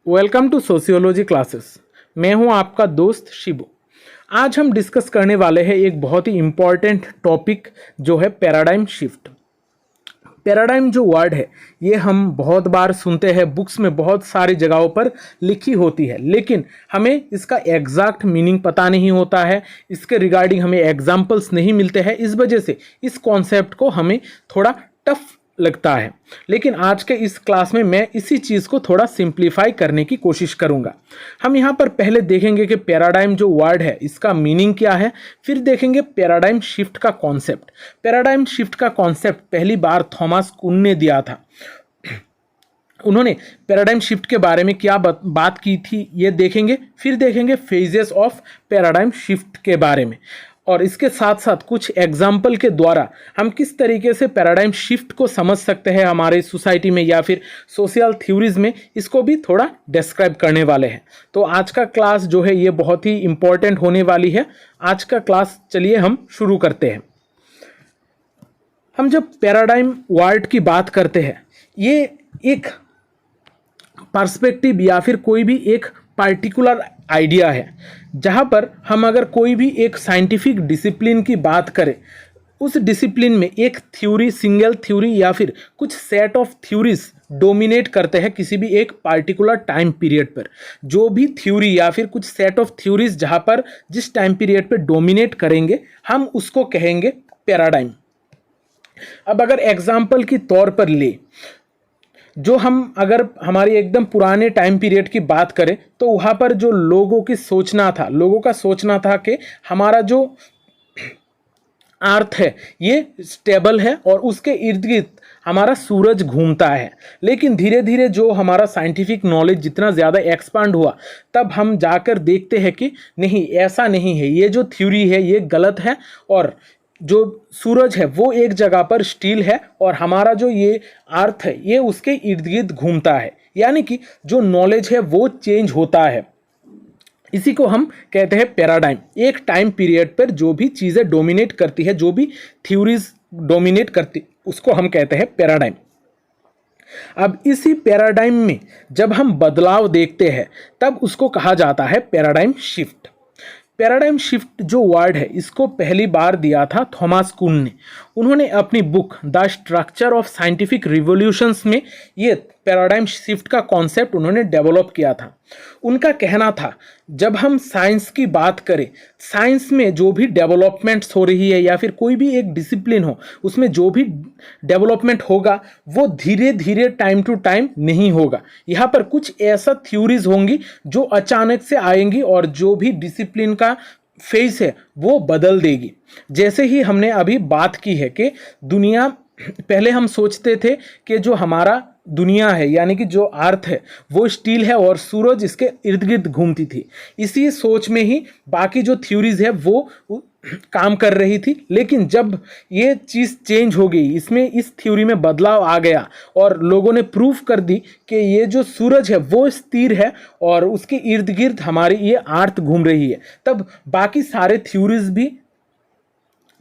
Welcome to sociology classes. मैं हूं आपका दोस्त शिबू। आज हम डिस्कस करने वाले हैं एक बहुत ही इम्पॉर्टेंट टॉपिक जो है पैराडाइम शिफ्ट। पैराडाइम जो वर्ड है ये हम बहुत बार सुनते हैं, बुक्स में बहुत सारी जगहों पर लिखी होती है, लेकिन हमें इसका एग्जैक्ट मीनिंग पता नहीं होता है। इसके रिगार्डिंग हमें एग्जाम्पल्स नहीं मिलते हैं। इस वजह से इस कॉन्सेप्ट को हमें थोड़ा टफ लगता है। लेकिन आज के इस क्लास में मैं इसी चीज़ को थोड़ा सिंप्लीफाई करने की कोशिश करूंगा। हम यहाँ पर पहले देखेंगे कि पैराडाइम जो वर्ड है इसका मीनिंग क्या है, फिर देखेंगे पैराडाइम शिफ्ट का कॉन्सेप्ट। पैराडाइम शिफ्ट का कॉन्सेप्ट पहली बार थॉमस कुन ने दिया था। उन्होंने पैराडाइम शिफ्ट के बारे में क्या बात की थी ये देखेंगे। फिर देखेंगे फेजेस ऑफ पैराडाइम शिफ्ट के बारे में, और इसके साथ साथ कुछ एग्जाम्पल के द्वारा हम किस तरीके से पैराडाइम शिफ्ट को समझ सकते हैं हमारे सोसाइटी में या फिर सोशल थ्योरीज में, इसको भी थोड़ा डिस्क्राइब करने वाले हैं। तो आज का क्लास जो है ये बहुत ही इंपॉर्टेंट होने वाली है। आज का क्लास चलिए हम शुरू करते हैं। हम जब पैराडाइम वर्ड की बात करते हैं, ये एक पर्सपेक्टिव या फिर कोई भी एक पार्टिकुलर आइडिया है, जहाँ पर हम अगर कोई भी एक साइंटिफिक डिसिप्लिन की बात करें, उस डिसिप्लिन में एक थ्योरी, सिंगल थ्योरी या फिर कुछ सेट ऑफ थ्योरीज डोमिनेट करते हैं किसी भी एक पार्टिकुलर टाइम पीरियड पर। जो भी थ्योरी या फिर कुछ सेट ऑफ थ्योरीज जहाँ पर जिस टाइम पीरियड पर डोमिनेट करेंगे, हम उसको कहेंगे पैराडाइम। अब अगर एग्जाम्पल के तौर पर ले, जो हम अगर हमारी एकदम पुराने टाइम पीरियड की बात करें तो वहाँ पर जो लोगों का सोचना था कि हमारा जो अर्थ है ये स्टेबल है और उसके इर्द गिर्द हमारा सूरज घूमता है। लेकिन धीरे धीरे जो हमारा साइंटिफिक नॉलेज जितना ज़्यादा एक्सपांड हुआ, तब हम जाकर देखते हैं कि नहीं, ऐसा नहीं है, ये जो थ्योरी है ये गलत है, और जो सूरज है वो एक जगह पर स्टिल है और हमारा जो ये अर्थ है ये उसके इर्द गिर्द घूमता है। यानी कि जो नॉलेज है वो चेंज होता है। इसी को हम कहते हैं पैराडाइम। एक टाइम पीरियड पर जो भी चीज़ें डोमिनेट करती है, जो भी थ्योरीज डोमिनेट करती, उसको हम कहते हैं पैराडाइम। अब इसी पैराडाइम में जब हम बदलाव देखते हैं तब उसको कहा जाता है पैराडाइम शिफ्ट। पैराडाइम शिफ्ट जो वर्ड है इसको पहली बार दिया था थॉमस कुन ने। उन्होंने अपनी book the structure of scientific revolutions में ये पैराडाइम शिफ्ट का कॉन्सेप्ट उन्होंने डेवलप किया था। उनका कहना था, जब हम साइंस की बात करें, साइंस में जो भी डेवलपमेंट्स हो रही है या फिर कोई भी एक डिसिप्लिन हो, उसमें जो भी डेवलपमेंट होगा वो धीरे धीरे टाइम टू टाइम नहीं होगा। यहाँ पर कुछ ऐसा थ्योरीज होंगी जो अचानक से आएंगी और जो भी डिसिप्लिन का फेस है वो बदल देगी। जैसे ही हमने अभी बात की है कि दुनिया, पहले हम सोचते थे कि जो हमारा दुनिया है यानी कि जो अर्थ है वो स्टील है और सूरज इसके इर्द गिर्द घूमती थी। इसी सोच में ही बाकी जो थ्योरीज है वो काम कर रही थी। लेकिन जब ये चीज़ चेंज हो गई, इसमें इस थ्योरी में बदलाव आ गया और लोगों ने प्रूफ कर दी कि ये जो सूरज है वो स्थिर है और उसके इर्द गिर्द हमारी ये अर्थ घूम रही है, तब बाकी सारे थ्योरीज भी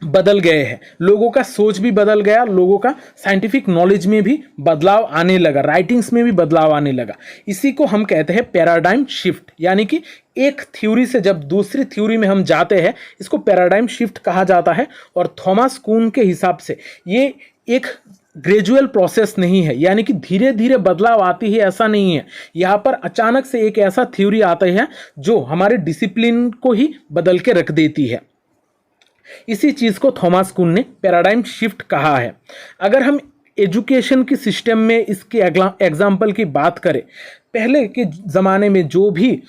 बदल गए हैं। लोगों का सोच भी बदल गया, लोगों का साइंटिफिक नॉलेज में भी बदलाव आने लगा, राइटिंग्स में भी बदलाव आने लगा। इसी को हम कहते हैं पैराडाइम शिफ्ट। यानी कि एक थ्योरी से जब दूसरी थ्योरी में हम जाते हैं, इसको पैराडाइम शिफ्ट कहा जाता है। और थॉमस कुन के हिसाब से ये एक ग्रेजुअल प्रोसेस नहीं है, यानी कि धीरे धीरे बदलाव आती है, ऐसा नहीं है। यहाँ पर अचानक से एक ऐसा थ्योरी आता है जो हमारे डिसिप्लिन को ही बदल के रख देती है। इसी चीज़ को थॉमस कुन ने पैराडाइम शिफ्ट कहा है। अगर हम एजुकेशन की सिस्टम में इसके एग्जाम्पल की बात करें, पहले के ज़माने में जो भी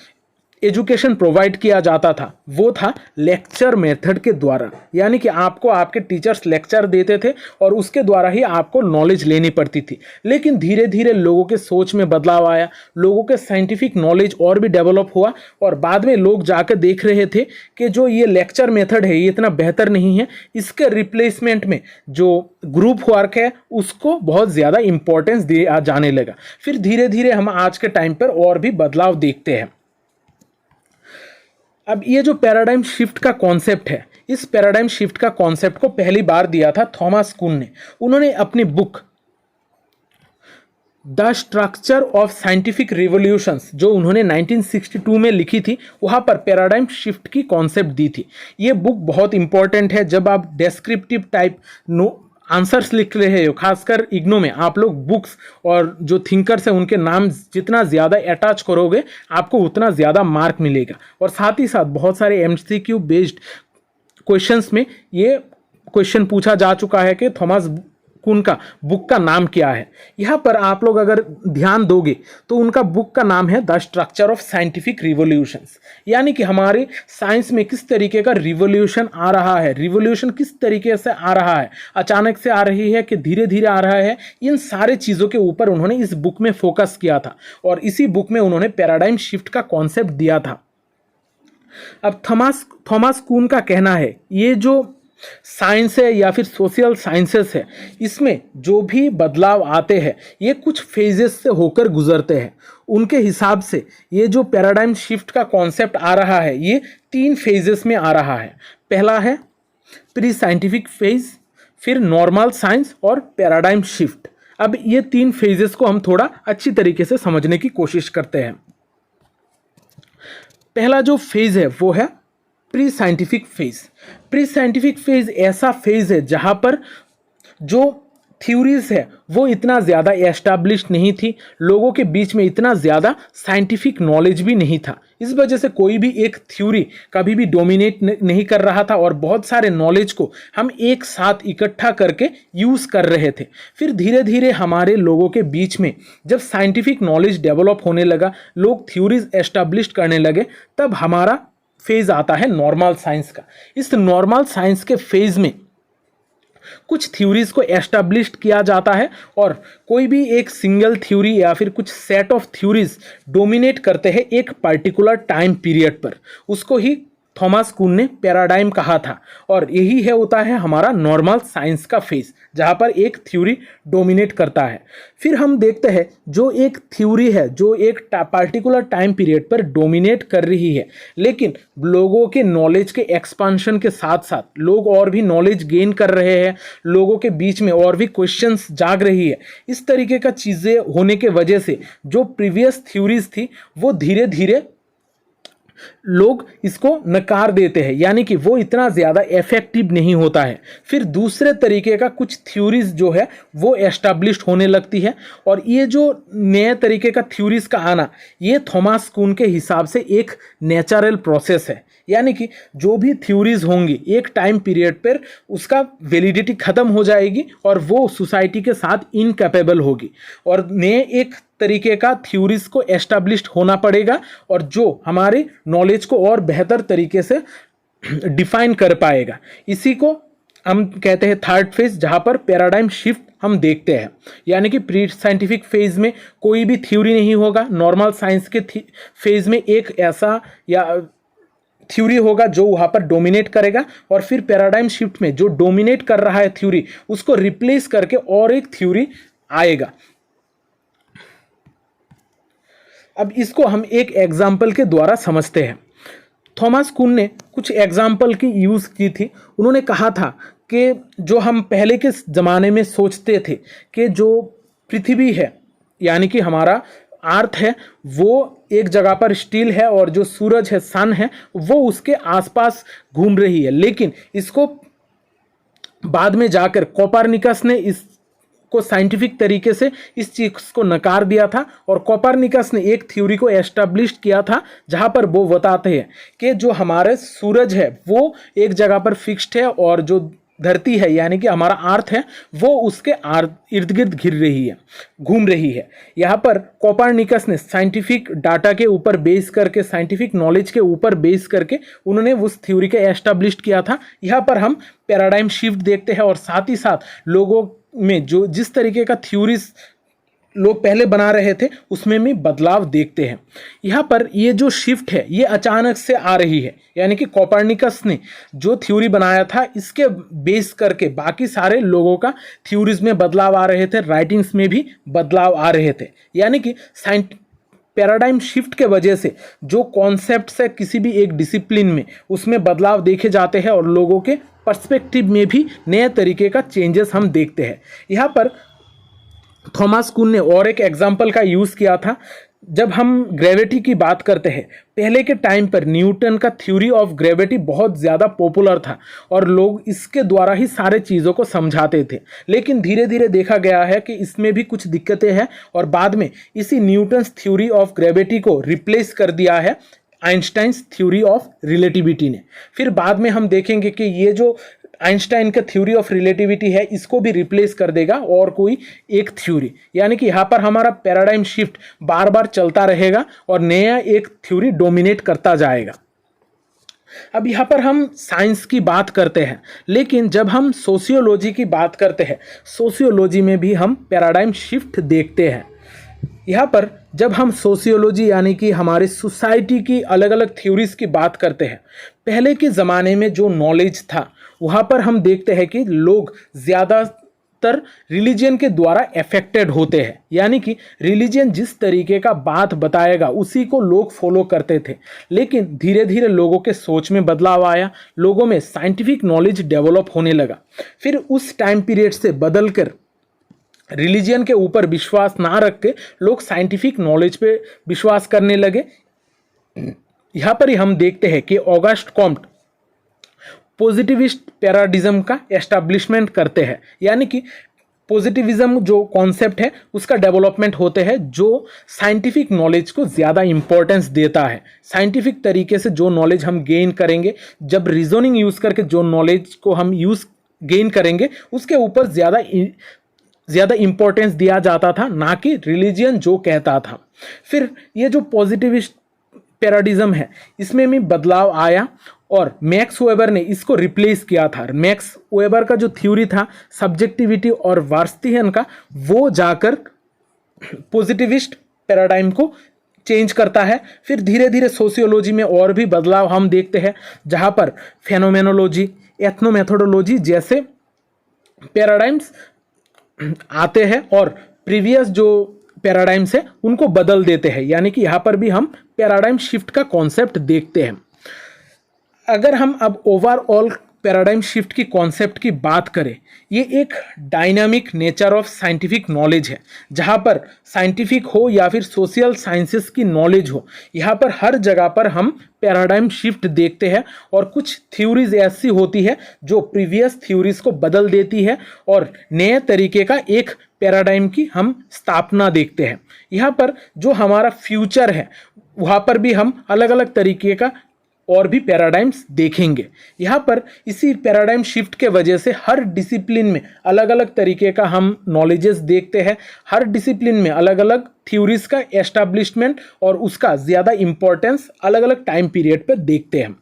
एजुकेशन प्रोवाइड किया जाता था वो था लेक्चर मेथड के द्वारा। यानी कि आपको आपके टीचर्स लेक्चर देते थे और उसके द्वारा ही आपको नॉलेज लेनी पड़ती थी। लेकिन धीरे धीरे लोगों के सोच में बदलाव आया, लोगों के साइंटिफिक नॉलेज और भी डेवलप हुआ और बाद में लोग जाकर देख रहे थे कि जो ये लेक्चर मेथड है ये इतना बेहतर नहीं है, इसके रिप्लेसमेंट में जो ग्रुप वर्क है उसको बहुत ज़्यादा इंपॉर्टेंस दिया जाने लगा। फिर धीरे धीरे हम आज के टाइम पर और भी बदलाव देखते हैं। अब ये जो पैराडाइम शिफ्ट का कॉन्सेप्ट है, इस पैराडाइम शिफ्ट का कॉन्सेप्ट को पहली बार दिया था थॉमस कुन ने। उन्होंने अपनी book the structure of scientific revolutions जो उन्होंने 1962 में लिखी थी, वहाँ पर पैराडाइम शिफ्ट की कॉन्सेप्ट दी थी। ये बुक बहुत इंपॉर्टेंट है जब आप डेस्क्रिप्टिव टाइप आंसर्स लिख रहे हो, खासकर इग्नो में आप लोग बुक्स और जो थिंकर्स हैं उनके नाम जितना ज़्यादा अटैच करोगे आपको उतना ज़्यादा मार्क मिलेगा। और साथ ही साथ बहुत सारे एमसीक्यू बेस्ड क्वेश्चंस में ये क्वेश्चन पूछा जा चुका है कि थॉमस कुन का बुक का नाम क्या है। यहाँ पर आप लोग अगर ध्यान दोगे तो उनका बुक का नाम है the structure of scientific revolutions, यानी कि हमारे साइंस में किस तरीके का रिवोल्यूशन आ रहा है, रिवोल्यूशन किस तरीके से आ रहा है, अचानक से आ रही है कि धीरे धीरे आ रहा है, इन सारे चीज़ों के ऊपर उन्होंने इस बुक में फोकस किया था और इसी बुक में उन्होंने पैराडाइम शिफ्ट का कॉन्सेप्ट दिया था। अब थॉमस कुन का कहना है ये जो साइंस है या फिर सोशल साइंसेस है, इसमें जो भी बदलाव आते हैं ये कुछ फेजेस से होकर गुजरते हैं। उनके हिसाब से ये जो पैराडाइम शिफ्ट का कॉन्सेप्ट आ रहा है ये 3 फेजेस में आ रहा है। पहला है प्री साइंटिफिक फेज, फिर नॉर्मल साइंस और पैराडाइम शिफ्ट। अब ये 3 फेजेस को हम थोड़ा अच्छी तरीके से समझने की कोशिश करते हैं। पहला जो फेज है वो है pre scientific phase. Pre scientific phase ऐसा फेज है जहाँ पर जो थ्योरीज है वो इतना ज़्यादा एस्टैब्लिश नहीं थी, लोगों के बीच में इतना ज़्यादा साइंटिफिक नॉलेज भी नहीं था। इस वजह से कोई भी एक थ्योरी कभी भी डोमिनेट नहीं कर रहा था और बहुत सारे नॉलेज को हम एक साथ इकट्ठा करके यूज़ कर रहे थे। फिर धीरे धीरे हमारे लोगों के बीच में जब साइंटिफिक नॉलेज डेवलप होने लगा, लोग थ्योरीज एस्टैब्लिश करने लगे, तब हमारा फेज आता है नॉर्मल साइंस का। इस नॉर्मल साइंस के फेज में कुछ थ्योरीज को एस्टैब्लिश किया जाता है और कोई भी एक सिंगल थ्योरी या फिर कुछ सेट ऑफ थ्योरीज डोमिनेट करते हैं एक पर्टिकुलर टाइम पीरियड पर। उसको ही थॉमस कुन ने पैराडाइम कहा था और यही है होता है हमारा नॉर्मल साइंस का फेज जहाँ पर एक थ्योरी डोमिनेट करता है। फिर हम देखते हैं जो एक थ्योरी है जो एक पर्टिकुलर टाइम पीरियड पर डोमिनेट कर रही है, लेकिन लोगों के नॉलेज के एक्सपांशन के साथ साथ लोग और भी नॉलेज गेन कर रहे हैं, लोगों के बीच में और भी क्वेश्चंस जाग रही है। इस तरीके का चीज़ें होने के वजह से जो प्रीवियस थ्योरीज थी वो धीरे धीरे लोग इसको नकार देते हैं, यानी कि वो इतना ज़्यादा इफेक्टिव नहीं होता है। फिर दूसरे तरीके का कुछ थ्योरीज जो है वो एस्टैब्लिश्ड होने लगती है और ये जो नए तरीके का थ्योरीज का आना ये थॉमस कुन के हिसाब से एक नेचुरल प्रोसेस है, यानी कि जो भी थ्योरीज होंगी एक टाइम पीरियड पर उसका वैलिडिटी ख़त्म हो जाएगी और वो सोसाइटी के साथ इनकैपेबल होगी और नए एक तरीके का थ्योरीज को एस्टैब्लिश्ड होना पड़ेगा और जो हमारे नॉलेज को और बेहतर तरीके से डिफाइन कर पाएगा। इसी को हम कहते हैं थर्ड फेज, जहाँ पर पैराडाइम शिफ्ट हम देखते हैं, यानी कि प्री साइंटिफिक फेज में कोई भी थ्योरी नहीं होगा, नॉर्मल साइंस के फेज में एक ऐसा या थ्योरी होगा जो वहाँ पर डोमिनेट करेगा और फिर पैराडाइम शिफ्ट में जो डोमिनेट कर रहा है थ्योरी उसको रिप्लेस करके और एक थ्योरी आएगा। अब इसको हम एक एग्जाम्पल के द्वारा समझते हैं। थॉमस कुन ने कुछ एग्जाम्पल की यूज़ की थी। उन्होंने कहा था कि जो हम पहले के ज़माने में सोचते थे कि जो पृथ्वी है यानी कि हमारा अर्थ है वो एक जगह पर स्टिल है और जो सूरज है सन है वो उसके आसपास घूम रही है, लेकिन इसको बाद में जाकर कोपरनिकस ने को साइंटिफिक तरीके से इस चीज़ को नकार दिया था और कोपरनिकस ने एक थ्योरी को एस्टैब्लिश किया था जहां पर वो बताते हैं कि जो हमारे सूरज है वो एक जगह पर फिक्स्ड है और जो धरती है यानी कि हमारा अर्थ है वो उसके इर्द गिर्द घिर रही है, घूम रही है। यहाँ पर कोपरनिकस ने साइंटिफिक डाटा के ऊपर बेस करके, साइंटिफिक नॉलेज के ऊपर बेस करके उन्होंने उस थ्योरी को एस्टैब्लिश किया था। यहाँ पर हम पैराडाइम शिफ्ट देखते हैं और साथ ही साथ लोगों में जो जिस तरीके का थ्योरीज लोग पहले बना रहे थे उसमें भी बदलाव देखते हैं। यहाँ पर ये जो शिफ्ट है ये अचानक से आ रही है, यानी कि कोपरनिकस ने जो थ्योरी बनाया था इसके बेस करके बाकी सारे लोगों का थ्योरीज में बदलाव आ रहे थे, राइटिंग्स में भी बदलाव आ रहे थे। यानी कि पैराडाइम शिफ्ट के वजह से जो कॉन्सेप्ट्स है किसी भी एक डिसिप्लिन में उसमें बदलाव देखे जाते हैं और लोगों के पर्सपेक्टिव में भी नए तरीके का चेंजेस हम देखते हैं। यहाँ पर थॉमस कुन ने और एक एग्जाम्पल का यूज़ किया था। जब हम ग्रेविटी की बात करते हैं, पहले के टाइम पर न्यूटन का थ्योरी ऑफ ग्रेविटी बहुत ज़्यादा पॉपुलर था और लोग इसके द्वारा ही सारे चीज़ों को समझाते थे। लेकिन धीरे धीरे देखा गया है कि इसमें भी कुछ दिक्कतें हैं और बाद में इसी न्यूटन्स थ्योरी ऑफ ग्रेविटी को रिप्लेस कर दिया है आइंस्टाइन्स थ्योरी ऑफ रिलेटिविटी ने। फिर बाद में हम देखेंगे कि ये जो आइंस्टाइन का थ्योरी ऑफ रिलेटिविटी है इसको भी रिप्लेस कर देगा और कोई एक थ्योरी, यानी कि यहाँ पर हमारा पैराडाइम शिफ्ट बार बार चलता रहेगा और नया एक थ्योरी डोमिनेट करता जाएगा। अब यहाँ पर हम साइंस की बात करते हैं, लेकिन जब हम सोशियोलॉजी की बात करते हैं, सोशियोलॉजी में भी हम पैराडाइम शिफ्ट देखते हैं। यहाँ पर जब हम सोशियोलॉजी यानी कि हमारी सोसाइटी की अलग अलग थ्योरीज की बात करते हैं, पहले के ज़माने में जो नॉलेज था वहाँ पर हम देखते हैं कि लोग ज़्यादातर रिलीजन के द्वारा अफेक्टेड होते हैं, यानी कि रिलीजन जिस तरीके का बात बताएगा उसी को लोग फॉलो करते थे। लेकिन धीरे धीरे लोगों के सोच में बदलाव आया, लोगों में साइंटिफिक नॉलेज डेवलप होने लगा। फिर उस टाइम पीरियड से बदल कर रिलीजन के ऊपर विश्वास ना रख के लोग साइंटिफिक नॉलेज पे विश्वास करने लगे। यहाँ पर ही हम देखते हैं कि ऑगस्ट कॉम्ट पॉजिटिविस्ट पैराडिज्म का एस्टैब्लिशमेंट करते हैं, यानी कि पॉजिटिविज्म जो कॉन्सेप्ट है उसका डेवलपमेंट होते हैं जो साइंटिफिक नॉलेज को ज़्यादा इंपॉर्टेंस देता है। साइंटिफिक तरीके से जो नॉलेज हम गेन करेंगे, जब रीजनिंग यूज़ करके जो नॉलेज को हम गेन करेंगे उसके ऊपर ज़्यादा इंपॉर्टेंस दिया जाता था, ना कि रिलीजियन जो कहता था। फिर ये जो पॉजिटिविस्ट पैराडिज्म है इसमें भी बदलाव आया और मैक्स वेबर ने इसको रिप्लेस किया था। मैक्स वेबर का जो थ्योरी था सब्जेक्टिविटी और वार्स्तिहन का, वो जाकर पॉजिटिविस्ट पैराडाइम को चेंज करता है। फिर धीरे धीरे सोशियोलॉजी में और भी बदलाव हम देखते हैं, जहाँ पर फेनोमेनोलॉजी, एथनोमेथोडोलॉजी जैसे पैराडाइम्स आते हैं और प्रीवियस जो पैराडाइम्स है उनको बदल देते हैं, यानी कि यहाँ पर भी हम पैराडाइम शिफ्ट का कॉन्सेप्ट देखते हैं। अगर हम अब ओवरऑल पैराडाइम शिफ्ट की कॉन्सेप्ट की बात करें, ये एक dynamic nature of scientific knowledge है, जहाँ पर साइंटिफिक हो या फिर सोशल साइंसेस की नॉलेज हो, यहाँ पर हर जगह पर हम पैराडाइम शिफ्ट देखते हैं। और कुछ थ्योरीज ऐसी होती है जो प्रीवियस थ्योरीज को बदल देती है और नए तरीके का एक पैराडाइम की हम स्थापना देखते हैं। यहाँ पर जो हमारा फ्यूचर है वहाँ पर भी हम अलग अलग तरीके का और भी पैराडाइम्स देखेंगे। यहाँ पर इसी पैराडाइम शिफ्ट के वजह से हर डिसिप्लिन में अलग अलग तरीके का हम नॉलेजेस देखते हैं, हर डिसिप्लिन में अलग अलग थ्योरीज का एस्टैब्लिशमेंट और उसका ज़्यादा इम्पोर्टेंस अलग अलग टाइम पीरियड पर देखते हैं।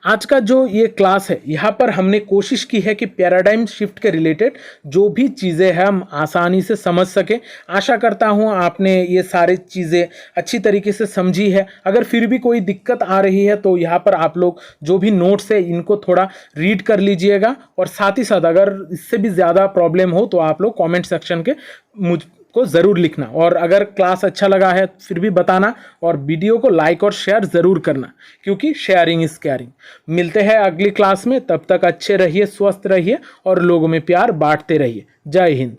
आज का जो ये क्लास है यहाँ पर हमने कोशिश की है कि पैराडाइम शिफ्ट के रिलेटेड जो भी चीज़ें हैं हम आसानी से समझ सकें। आशा करता हूँ आपने ये सारी चीज़ें अच्छी तरीके से समझी है। अगर फिर भी कोई दिक्कत आ रही है तो यहाँ पर आप लोग जो भी नोट्स है इनको थोड़ा रीड कर लीजिएगा और साथ ही साथ अगर इससे भी ज़्यादा प्रॉब्लम हो तो आप लोग कॉमेंट सेक्शन के को ज़रूर लिखना। और अगर क्लास अच्छा लगा है फिर भी बताना और वीडियो को लाइक और शेयर ज़रूर करना, क्योंकि शेयरिंग इज़ केयरिंग। मिलते हैं अगली क्लास में, तब तक अच्छे रहिए, स्वस्थ रहिए और लोगों में प्यार बांटते रहिए। जय हिंद।